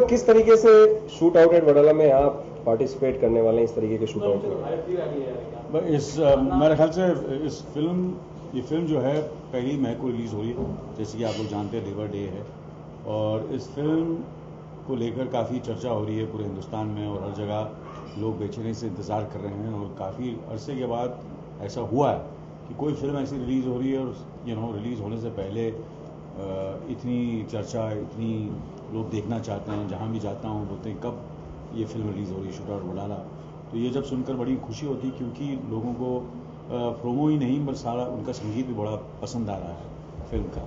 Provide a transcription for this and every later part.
किस तरीके से शूट आउट एट वडाला में आप पार्टिसिपेट करने वाले हैं इस तरीके के शूट आउट में? मेरे ख्याल से ये फिल्म जो है 1 मई को रिलीज़ हो रही है, जैसे कि आप लोग जानते हैं लेबर डे है, और इस फिल्म को लेकर काफ़ी चर्चा हो रही है पूरे हिंदुस्तान में, और हर जगह लोग बेचैनी से इंतज़ार कर रहे हैं। और काफ़ी अरसे के बाद ऐसा हुआ है कि कोई फिल्म ऐसी रिलीज़ हो रही है और रिलीज़ होने से पहले इतनी चर्चा, इतनी लोग देखना चाहते हैं। जहाँ भी जाता हूँ बोलते हैं कब ये फिल्म रिलीज़ हो रही है, शूट आउट वडाला। तो ये जब सुनकर बड़ी खुशी होती, क्योंकि लोगों को प्रोमो ही नहीं बल्कि सारा उनका संगीत भी बड़ा पसंद आ रहा है फिल्म का,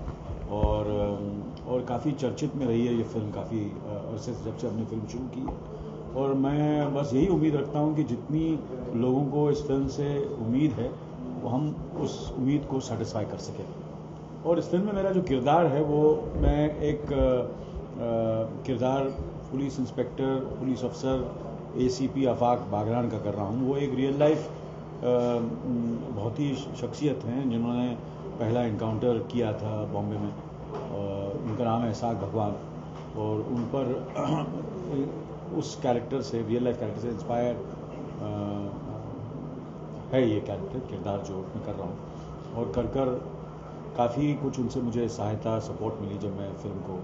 और काफ़ी चर्चित में रही है ये फिल्म काफ़ी अरसे से, जब से हमने फिल्म शुरू की है। और मैं बस यही उम्मीद रखता हूँ कि जितनी लोगों को इस फिल्म से उम्मीद है वो हम उस उम्मीद को सेटिस्फाई कर सकें। और इस फिल्म में मेरा जो किरदार है वो मैं एक किरदार पुलिस इंस्पेक्टर, पुलिस अफसर ACP आफाक बागरान का कर रहा हूँ। वो एक रियल लाइफ बहुत ही शख्सियत हैं जिन्होंने पहला इनकाउंटर किया था बॉम्बे में, उनका नाम है इसाक भगवान, और उन पर उस कैरेक्टर से, रियल लाइफ कैरेक्टर से इंस्पायर है ये किरदार जो मैं कर रहा हूँ। और कर काफ़ी कुछ उनसे मुझे सहायता, सपोर्ट मिली जब मैं फिल्म को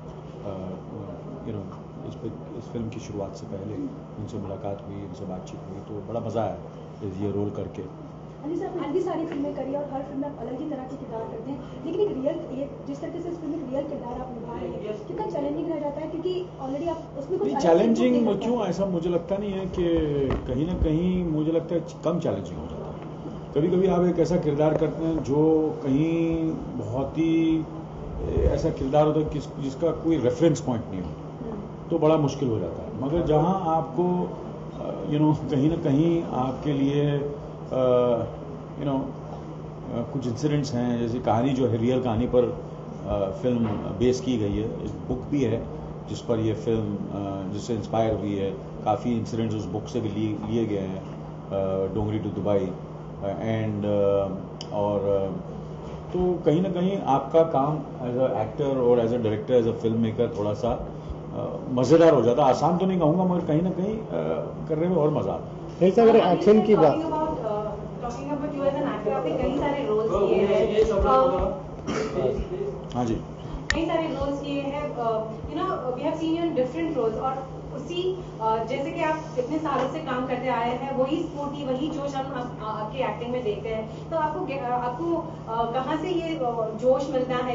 इस फिल्म की शुरुआत से पहले उनसे मुलाकात हुई, उनसे बातचीत हुई, तो बड़ा मज़ा आया ये रोल करके। अली साहब, इतनी सारी फिल्में करी और हर फिल्म में आप अलग ही तरह के किरदार करते हैं, लेकिन एक रियल, जिस तरीके से इस फिल्म में रियल किरदार आप निभा रहे हैं, कितना चैलेंजिंग रह जाता है? क्योंकि ऑलरेडी आप उसमें कुछ चैलेंजिंग क्यों, ऐसा मुझे लगता नहीं है कि कहीं ना कहीं मुझे लगता है कम चैलेंजिंग हो जाता है। कभी कभी आप एक ऐसा किरदार करते हैं जो कहीं बहुत ही ऐसा किरदार होता है जिसका कोई रेफरेंस पॉइंट नहीं हो, तो बड़ा मुश्किल हो जाता है। मगर जहां आपको कहीं ना कहीं आपके लिए कुछ इंसिडेंट्स हैं, जैसे कहानी जो है रियल कहानी पर फिल्म बेस की गई है, एक बुक भी है जिस पर यह फिल्म जिससे इंस्पायर हुई है। काफ़ी इंसिडेंट्स उस बुक से भी लिए गए हैं, डोंगरी टू दुबई एंड और तो कहीं ना कहीं आपका काम एज अ एक्टर और as a director, as a film maker थोड़ा सा मज़ेदार हो जाता है। आसान तो नहीं कहूँगा, मगर कहीं ना कहीं करने में और मज़ा आता है। अगर एक्शन की बात, हाँ जी, कई सारे रोल्स किए हैं, we have seen you in different roles, और उसी जैसे कि आप इतने सालों से काम करते आए हैं, वही स्फूर्ति, वही जोश हम आपकी एक्टिंग में देखते हैं। तो आपको कहाँ से ये जोश मिलता है,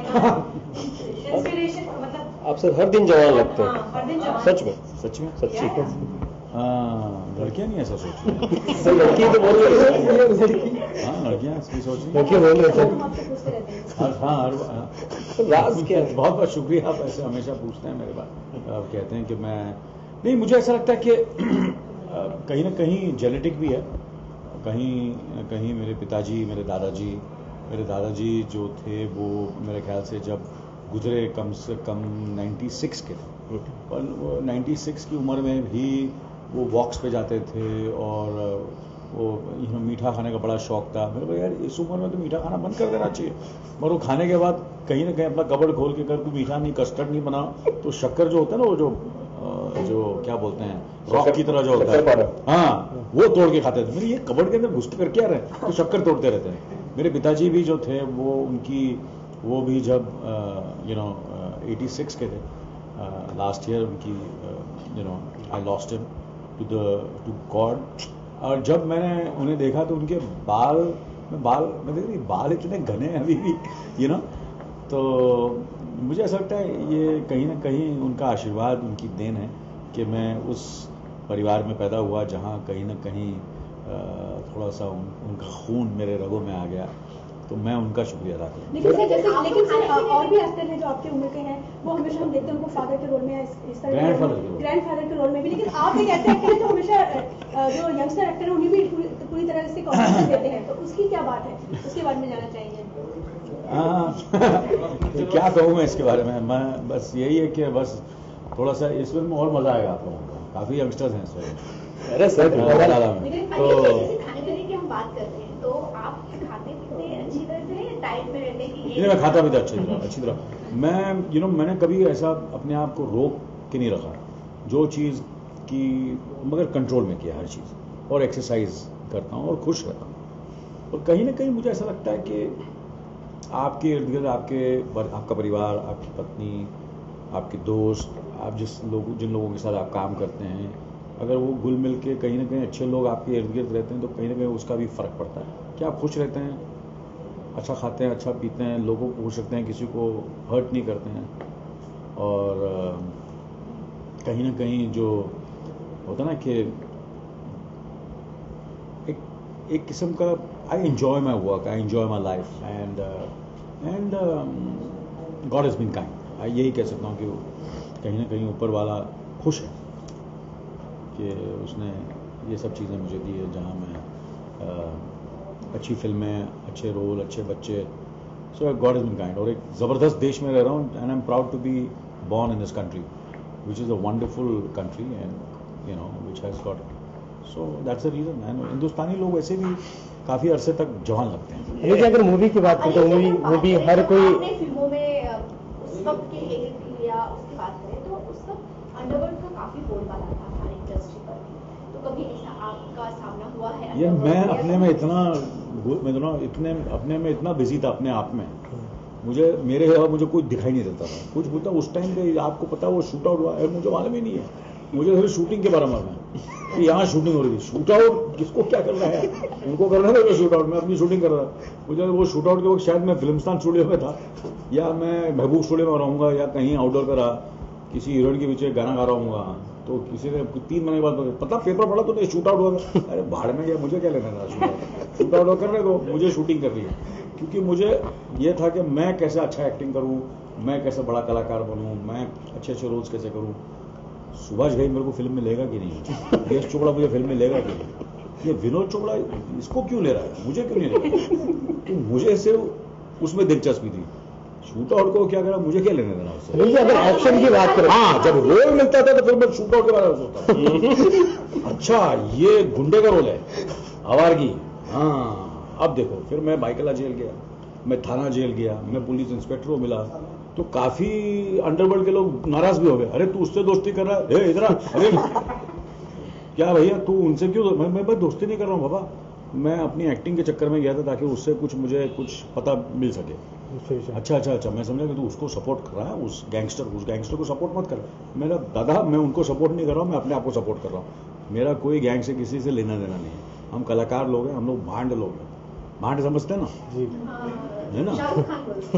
इंस्पिरेशन, मतलब आप सर हर दिन जवान लगते हैं। हाँ, हर दिन जवान। सच में सच्ची लड़कियां नहीं ऐसा सोच रही सर, लड़की तो बोल रही है। हाँ, लड़कियां ऐसी सोच रही लड़की बोल रहे हैं। हाँ, राज क्या है? बहुत बहुत शुक्रिया, आप ऐसे हमेशा पूछते हैं मेरे बात। आप कहते हैं कि मैं नहीं, मुझे ऐसा लगता है कि कहीं ना कहीं जेनेटिक भी है, कहीं मेरे पिताजी, मेरे दादाजी जो थे वो मेरे ख्याल से जब गुजरे कम से कम 96 के थे, पर वो 96 की उम्र में भी वो वॉक्स पे जाते थे, और वो मीठा खाने का बड़ा शौक था। मेरे को यार इस उम्र में तो मीठा खाना बंद कर देना चाहिए, मगर वो खाने के बाद कहीं ना कहीं अपना कबर्ड खोल के कर, तू मीठा नहीं, कस्टर्ड नहीं बना, तो शक्कर जो होता है ना, वो जो क्या बोलते हैं, रॉक की तरह जो होता है, हाँ, वो तोड़ के खाते थे। मेरे ये कबर्ड के अंदर घुस कर क्या रहे, तो शक्कर तोड़ते रहते हैं। मेरे पिताजी भी जो थे वो भी जब 86 के थे, लास्ट ईयर उनकी I lost him to God. और जब मैंने उन्हें देखा तो उनके मैं देख रही बाल इतने घने हैं अभी भी, तो मुझे ऐसा लगता है ये कहीं ना कहीं उनका आशीर्वाद, उनकी देन है कि मैं उस परिवार में पैदा हुआ जहाँ कहीं ना कहीं थोड़ा सा उनका खून मेरे रगों में आ गया, तो मैं उनका शुक्रिया अदा करूँ। लेकिन सर और भी एक्टर हैं जो आपकी उम्र के हैं, वो हमेशा हम देखते हैं उनको फादर के रोल में, इस तरह ग्रैंडफादर के रोल में भी, लेकिन आप एक ऐसे एक्टर हैं जो हमेशा जो यंगस्टर एक्टर है उन्हें भी पूरी तरह से कॉन्फिडेंस देते हैं, तो उसकी क्या बात है, उसके बारे में जानना चाहेंगे। तो क्या कहूँ मैं इसके बारे में, मैं बस यही है कि बस थोड़ा सा इस फिल्म में और मजा आएगा आप लोगों को, काफी यंगस्टर्स हैं इस फिल्म। अरे सर, तो खाने पीने की हम बात करते हैं, तो आप खाते पीते अच्छी तरह से, डाइट में रहने की? मैं खाता पीता अच्छी तरह। मैंने कभी ऐसा अपने आप को रोक के नहीं रखा। जो चीज़ की मगर कंट्रोल में किया हर चीज़, और एक्सरसाइज करता हूँ और खुश रहता हूँ। और कहीं ना कहीं मुझे ऐसा लगता है कि आपके इर्द गिर्द आपका परिवार, आपकी पत्नी, आपके दोस्त, आप जिन लोगों के साथ आप काम करते हैं, अगर वो घुल मिल के कहीं ना कहीं अच्छे लोग आपके इर्द गिर्द रहते हैं तो कहीं ना कहीं उसका भी फ़र्क पड़ता है कि आप खुश रहते हैं, अच्छा खाते हैं, अच्छा पीते हैं, लोगों को खुश रखते हैं, किसी को हर्ट नहीं करते हैं। और कहीं ना कहीं जो होता ना कि एक किस्म का I enjoy my work, I enjoy my life and God is been kind. यही कह सकता हूँ कि कहीं ना कहीं ऊपर वाला खुश है कि उसने ये सब चीज़ें मुझे दी है, जहाँ मैं अच्छी फिल्में, अच्छे रोल, अच्छे बच्चे, so God is been kind. और एक ज़बरदस्त देश में रह रहा हूँ and I am proud to be born in this country, which is a wonderful country and which has got, so that's the reason। and हिंदुस्तानी लोग वैसे भी काफी अरसे तक जवान लगते हैं। लेकिन अगर मूवी की बात करें तो मूवी हर कोई अपने फिल्मों में उस वक्त के एक या उसकी बात करें तो उस वक्त अंडरवर्ल्ड का काफी बोलबाला था हमारी इंडस्ट्री पर, तो कभी ऐसा आपका सामना हुआ है? ये मैं अपने में इतना बिजी था अपने आप में, मेरे अलावा मुझे कुछ दिखाई नहीं देता था। कुछ बोलता उस टाइम पे आपको पता वो शूट आउट हुआ है, मुझे मालूम ही नहीं है, मुझे सिर्फ शूटिंग के बारे में मालूम है कि यहाँ शूटिंग हो रही थी। शूट आउट किसको क्या करना है, उनको करना था शूट आउट, मैं अपनी शूटिंग कर रहा था। मुझे वो शूट आउट के वक्त शायद मैं फिल्मस्तान स्टूडियो में था या मैं महबूब स्टूडियो में रहूँगा या कहीं आउटडोर पे रहा, किसी हीरोइन के पीछे गाना गा रहा हूँ, तो किसी ने 3 महीने बाद पता पेपर पढ़ा तो नहीं शूट आउट हुआ था। अरे भाड़ में गया, मुझे क्या लेना था, शूट आउट करने दो, मुझे शूटिंग कर रही है। क्योंकि मुझे ये था कि मैं कैसे अच्छा एक्टिंग करूं, मैं कैसे बड़ा कलाकार बनूं, मैं अच्छे अच्छे रोल्स कैसे करूं। सुभाष घई मेरे को फिल्म में लेगा कि नहीं, यश चोपड़ा मुझे फिल्म में लेगा कि नहीं, ये विनोद चोपड़ा इसको क्यों ले रहा है, मुझे क्यों नहीं लेगा। तो मुझे सिर्फ उसमें दिलचस्पी थी, शूट आउट को क्या करा, मुझे क्या लेने देना उससे। अगर एक्शन की बात करें, हाँ, जब रोल मिलता था तो फिर मैं शूट आउट के बारे में सोचता अच्छा ये गुंडे का रोल है, आवारगी, हाँ अब देखो। फिर मैं बाइकला जेल गया, मैं थाना जेल गया, मैं पुलिस इंस्पेक्टर को मिला, तो काफी अंडरवर्ल्ड के लोग नाराज भी हो गए। अरे तू उससे दोस्ती कर रहा है, इधर अरे क्या भैया तू उनसे क्यों, मैं बस दोस्ती नहीं कर रहा हूँ बाबा, मैं अपनी एक्टिंग के चक्कर में गया था ताकि उससे मुझे कुछ पता मिल सके। अच्छा मैं समझा कि तू उसको सपोर्ट कर रहा है, उस गैंगस्टर को सपोर्ट मत कर। मेरा दादा, मैं उनको सपोर्ट नहीं कर रहा हूँ, मैं अपने आप को सपोर्ट कर रहा हूँ। मेरा कोई गैंग से किसी से लेना देना नहीं है। हम कलाकार लोग हैं, हम लोग भांड लोग हैं, भांड समझते हैं ना जी, है ना।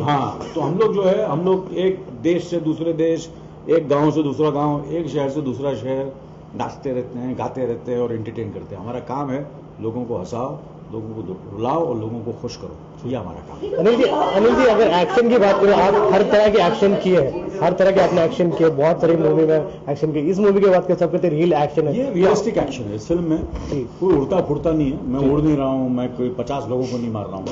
हाँ, तो हम लोग जो है, हम लोग एक देश से दूसरे देश, एक गांव से दूसरा गांव, एक शहर से दूसरा शहर नाचते रहते हैं, गाते रहते हैं और एंटरटेन करते हैं। हमारा काम है लोगों को हंसाओ, लोगों को रुलाओ और लोगों को खुश करो, ये हमारा काम है। अनिल जी अगर एक्शन की बात करें, आप हर तरह के एक्शन किए हैं, हर तरह के आपने एक्शन किए, बहुत सारी मूवी में एक्शन किए। इस मूवी की बात करें, सब कहते हैं रियल एक्शन है, ये रियलिस्टिक एक्शन है। इस फिल्म में कोई उड़ता फुड़ता नहीं है, मैं उड़ नहीं रहा हूँ, मैं कोई 50 लोगों को नहीं मार रहा हूँ,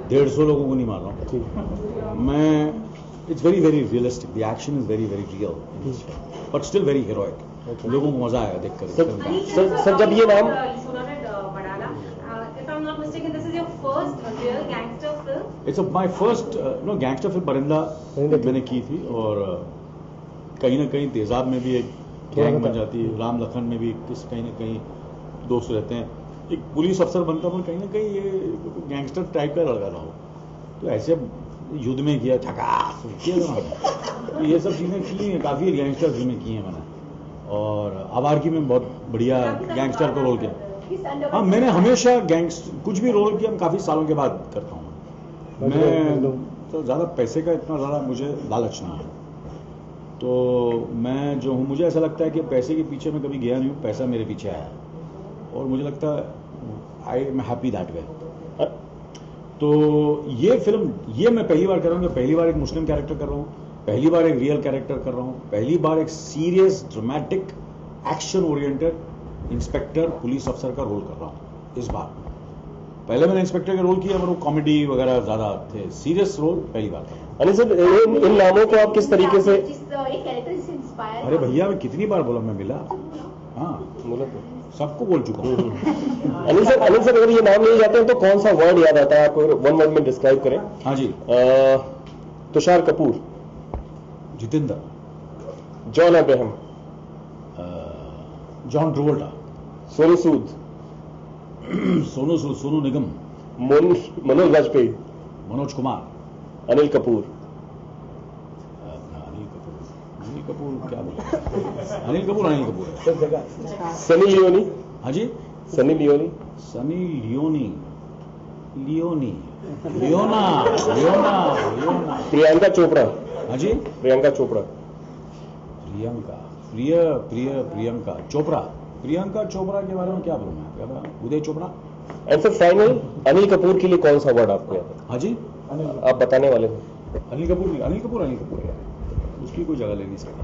150 लोगों को नहीं मार रहा हूँ मैं। It's very very realistic, the action is very very real but still very heroic. लोगों को मजा आया देखकर। सर जब ये नाम it's my first gangster film परिंदा मैंने की थी, और कहीं ना कहीं तेजाब में भी एक गैंग बन जाती है, राम लखन में भी कहीं ना कहीं दोस्त रहते हैं, एक पुलिस अफसर बनता हूँ, कहीं ना कहीं ये गैंगस्टर टाइप का लड़का था वो, तो ऐसे युद्ध में किया झकास तो ये सब चीजें की हैं, काफी गैंगस्टर फिल्में की हैं मैंने, और आवारगी में बहुत बढ़िया गैंगस्टर का रोल किया। हाँ, मैंने हमेशा कुछ भी रोल किया, मैं काफी सालों के बाद करता हूँ। मैं तो ज्यादा पैसे का इतना ज्यादा मुझे लालच नहीं है, तो मैं जो हूँ, मुझे ऐसा लगता है कि पैसे के पीछे मैं कभी गया नहीं हूँ, पैसा मेरे पीछे आया, और मुझे लगता है I am happy that way. तो ये फिल्म, ये मैं पहली बार कर रहा हूँ, पहली बार एक मुस्लिम कैरेक्टर कर रहा हूँ, पहली बार एक रियल कैरेक्टर कर रहा हूँ, पहली बार एक serious dramatic action oriented inspector police अफसर का रोल कर रहा हूँ इस बार। पहले मैंने इंस्पेक्टर का रोल किया, पर वो कॉमेडी वगैरह ज्यादा थे, सीरियस रोल पहली बार था। अनिल सर इन नामों को आप किस तरीके से, अरे भैया मैं कितनी बार बोला, मैं मिला, हाँ बोला तो सबको बोल चुका हूँ। अनिल सर अगर ये नाम लिए जाते हैं तो कौन सा वर्ड याद आता है आपको, वन वर्ड में डिस्क्राइब करें? हाँ जी, तुषार कपूर, जितेंद्र, जॉन अब्राहम, जॉन ट्रोवल्टा, सोनू सूद, सोनू निगम, मनोज वाजपेयी, मनोज कुमार, अनिल कपूर, अनिल कपूर क्या बोले, अनिल कपूर है। सनी लियोनी, हाँ जी, सनी लियोनी, सनी लियोना, प्रियंका चोपड़ा, हाँ जी, प्रियंका चोपड़ा, प्रियंका चोपड़ा के बारे में क्या बोलूं मैं, उदय चोपड़ा। एंड फिर फाइनल अनिल कपूर के लिए कौन सा वर्ड आपको याद है? हाँ जी, आप बताने वाले हैं। अनिल कपूर है, उसकी कोई जगह ले नहीं सकता।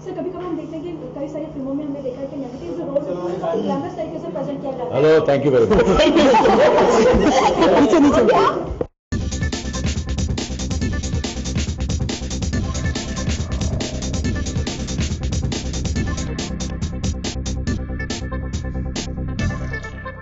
सर कभी कभी हम देखते हैं कि कई सारी फिल्मों में हमने देखा है कि नेगेटिव जो रोल होते हैं ग्लैमरस तरीके से प्रेजेंट किया जाता है। Hello, thank you very much.